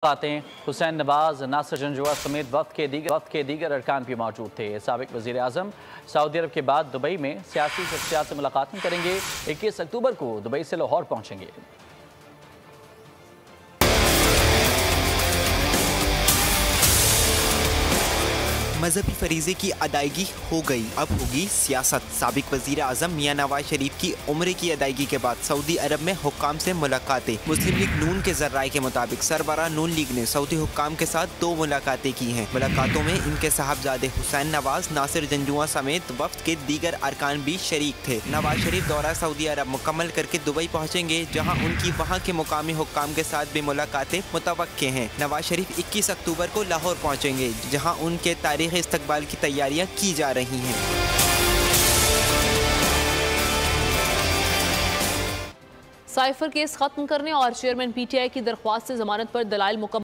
मुलाकातें हुसैन नवाज, नासिर जंजुआ समेत वफ़द के दीगर अरकान भी मौजूद थे। साबिक़ वज़ीर आज़म सऊदी अरब के बाद दुबई में सियासी शख्सियात से मुलाकातें करेंगे। 21 अक्टूबर को दुबई से लाहौर पहुँचेंगे। मजहबी फरीजे की अदायगी हो गई, अब होगी सियासत। साबिक वजीर आजम मियां नवाज शरीफ की उम्र की अदायगी के बाद सऊदी अरब में हुक्काम से मुलाकातें। मुस्लिम लीग नून के जर्राए के मुताबिक सरबराह नून लीग ने सऊदी हुक्काम के साथ 2 मुलाकातें की हैं। मुलाकातों में इनके साहबजादे हुसैन नवाज, नासिर जंजुआ समेत वफ्द के दीगर अरकान भी शरीक थे। नवाज शरीफ दौरा सऊदी अरब मुकम्मल करके दुबई पहुँचेंगे, जहाँ उनकी वहाँ के मुकामी हुक्काम के साथ भी मुलाकातें मुतवक्के हैं। नवाज शरीफ 21 अक्टूबर को लाहौर पहुँचेंगे, जहाँ उनके तारीख इस्तकबाल की तैयारियां की जा रही हैं। साइफर केस खत्म करने और चेयरमैन पीटीआई की दरख्वास्त से जमानत पर दलाइल मुकम्मल